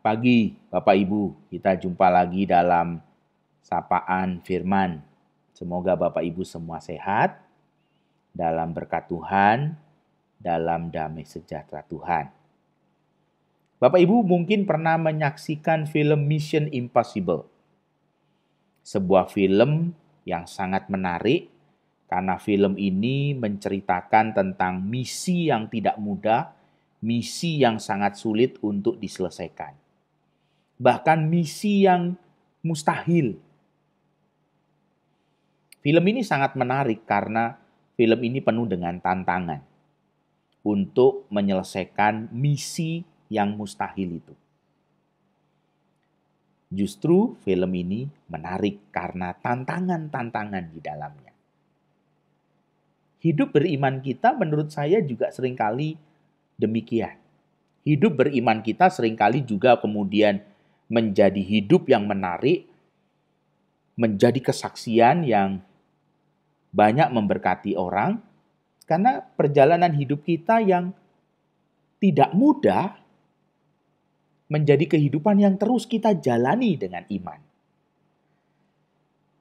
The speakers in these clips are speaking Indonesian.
Pagi, Bapak Ibu. Kita jumpa lagi dalam sapaan firman. Semoga Bapak Ibu semua sehat, dalam berkat Tuhan, dalam damai sejahtera Tuhan. Bapak Ibu mungkin pernah menyaksikan film Mission Impossible. Sebuah film yang sangat menarik karena film ini menceritakan tentang misi yang tidak mudah, misi yang sangat sulit untuk diselesaikan. Bahkan misi yang mustahil. Film ini sangat menarik karena film ini penuh dengan tantangan untuk menyelesaikan misi yang mustahil itu. Justru film ini menarik karena tantangan-tantangan di dalamnya. Hidup beriman kita menurut saya juga seringkali demikian. Hidup beriman kita seringkali juga kemudian menjadi hidup yang menarik, menjadi kesaksian yang banyak memberkati orang, karena perjalanan hidup kita yang tidak mudah menjadi kehidupan yang terus kita jalani dengan iman.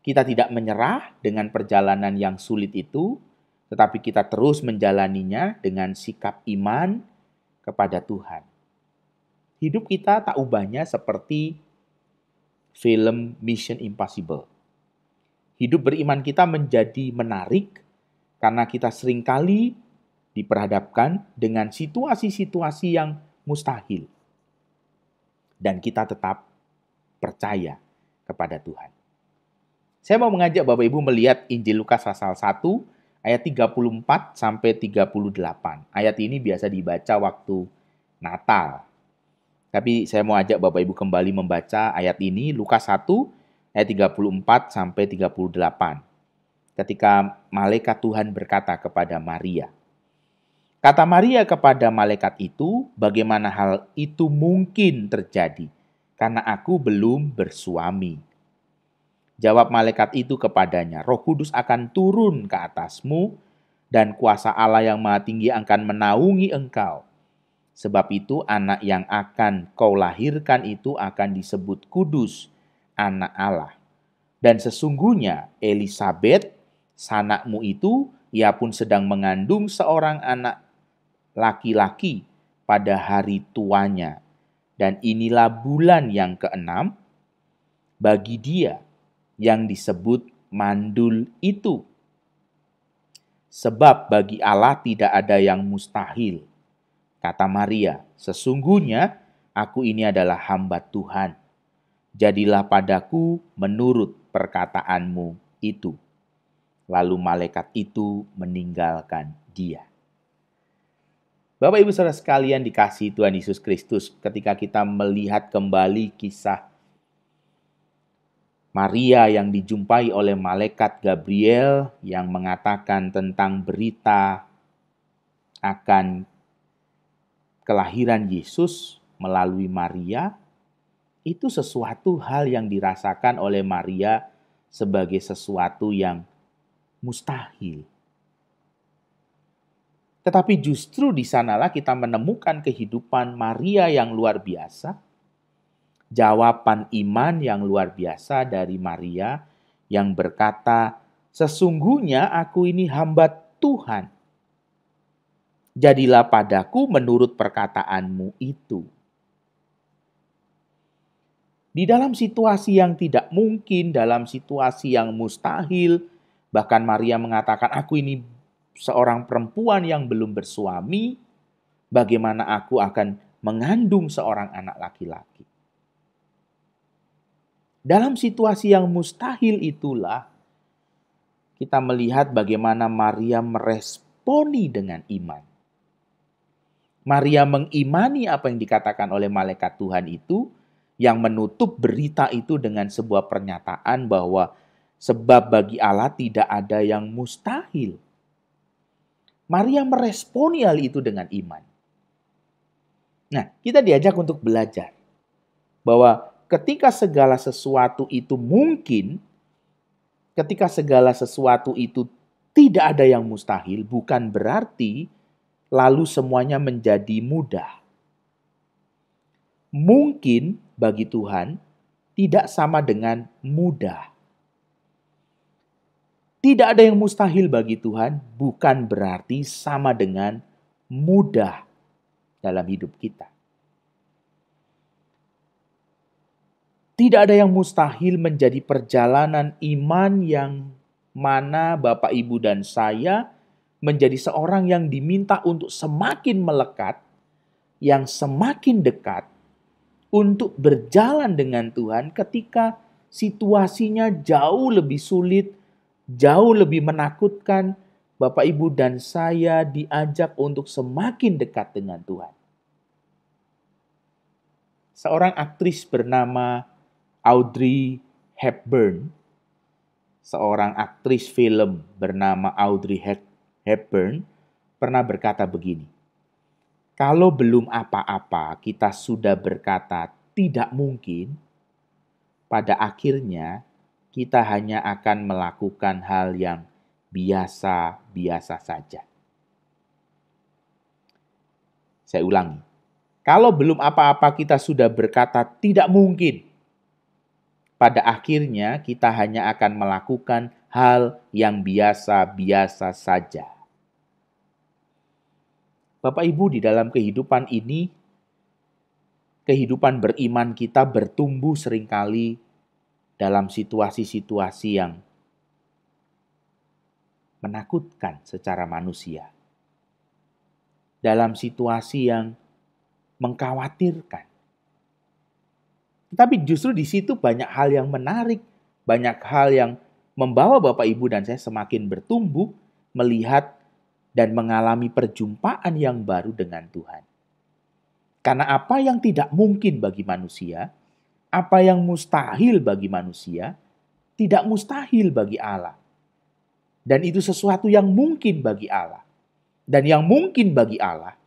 Kita tidak menyerah dengan perjalanan yang sulit itu, tetapi kita terus menjalaninya dengan sikap iman kepada Tuhan. Hidup kita tak ubahnya seperti film Mission Impossible. Hidup beriman kita menjadi menarik karena kita seringkali diperhadapkan dengan situasi-situasi yang mustahil. Dan kita tetap percaya kepada Tuhan. Saya mau mengajak Bapak Ibu melihat Injil Lukas pasal 1 ayat 34 sampai 38. Ayat ini biasa dibaca waktu Natal. Tapi saya mau ajak Bapak Ibu kembali membaca ayat ini, Lukas 1 ayat 34 sampai 38. Ketika malaikat Tuhan berkata kepada Maria. Kata Maria kepada malaikat itu, bagaimana hal itu mungkin terjadi? Karena aku belum bersuami. Jawab malaikat itu kepadanya, Roh Kudus akan turun ke atasmu dan kuasa Allah yang Maha Tinggi akan menaungi engkau. Sebab itu anak yang akan kau lahirkan itu akan disebut kudus, anak Allah. Dan sesungguhnya Elisabet, sanakmu itu, ia pun sedang mengandung seorang anak laki-laki pada hari tuanya. Dan inilah bulan yang ke-6 bagi dia yang disebut mandul itu. Sebab bagi Allah tidak ada yang mustahil. Kata Maria, sesungguhnya aku ini adalah hamba Tuhan. Jadilah padaku menurut perkataanmu itu. Lalu malaikat itu meninggalkan dia. Bapak Ibu Saudara sekalian dikasihi Tuhan Yesus Kristus, ketika kita melihat kembali kisah Maria yang dijumpai oleh malaikat Gabriel yang mengatakan tentang berita akan kelahiran Yesus melalui Maria, itu sesuatu hal yang dirasakan oleh Maria sebagai sesuatu yang mustahil. Tetapi justru di sanalah kita menemukan kehidupan Maria yang luar biasa, jawaban iman yang luar biasa dari Maria yang berkata, sesungguhnya aku ini hamba Tuhan. Jadilah padaku menurut perkataanmu itu. Di dalam situasi yang tidak mungkin, dalam situasi yang mustahil, bahkan Maria mengatakan, aku ini seorang perempuan yang belum bersuami, bagaimana aku akan mengandung seorang anak laki-laki. Dalam situasi yang mustahil itulah, kita melihat bagaimana Maria meresponi dengan iman. Maria mengimani apa yang dikatakan oleh malaikat Tuhan itu, yang menutup berita itu dengan sebuah pernyataan bahwa sebab bagi Allah tidak ada yang mustahil. Maria meresponi hal itu dengan iman. Nah, kita diajak untuk belajar bahwa ketika segala sesuatu itu mungkin, ketika segala sesuatu itu tidak ada yang mustahil, bukan berarti lalu semuanya menjadi mudah. Mungkin bagi Tuhan tidak sama dengan mudah. Tidak ada yang mustahil bagi Tuhan, bukan berarti sama dengan mudah dalam hidup kita. Tidak ada yang mustahil menjadi perjalanan iman yang mana Bapak, Ibu, dan saya menjadi seorang yang diminta untuk semakin melekat, yang semakin dekat, untuk berjalan dengan Tuhan ketika situasinya jauh lebih sulit, jauh lebih menakutkan. Bapak, Ibu, dan saya diajak untuk semakin dekat dengan Tuhan. Seorang aktris bernama Audrey Hepburn, seorang aktris film bernama Audrey Hepburn, pernah berkata begini, "Kalau belum apa-apa kita sudah berkata tidak mungkin, pada akhirnya kita hanya akan melakukan hal yang biasa-biasa saja." Saya ulangi. Kalau belum apa-apa kita sudah berkata tidak mungkin, pada akhirnya kita hanya akan melakukan hal yang biasa-biasa saja. Bapak Ibu, di dalam kehidupan ini, kehidupan beriman kita bertumbuh seringkali dalam situasi-situasi yang menakutkan secara manusia. Dalam situasi yang mengkhawatirkan. Tapi justru di situ banyak hal yang menarik, banyak hal yang membawa Bapak, Ibu, dan saya semakin bertumbuh, melihat dan mengalami perjumpaan yang baru dengan Tuhan. Karena apa yang tidak mungkin bagi manusia, apa yang mustahil bagi manusia, tidak mustahil bagi Allah. Dan itu sesuatu yang mungkin bagi Allah. Dan yang mungkin bagi Allah,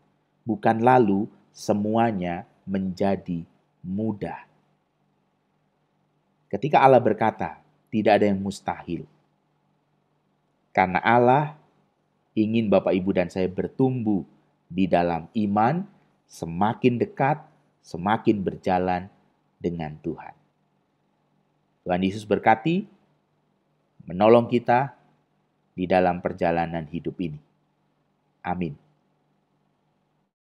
bukan lalu semuanya menjadi mudah. Ketika Allah berkata, tidak ada yang mustahil. Karena Allah ingin Bapak, Ibu, dan saya bertumbuh di dalam iman, semakin dekat, semakin berjalan dengan Tuhan. Tuhan Yesus berkati, menolong kita di dalam perjalanan hidup ini. Amin.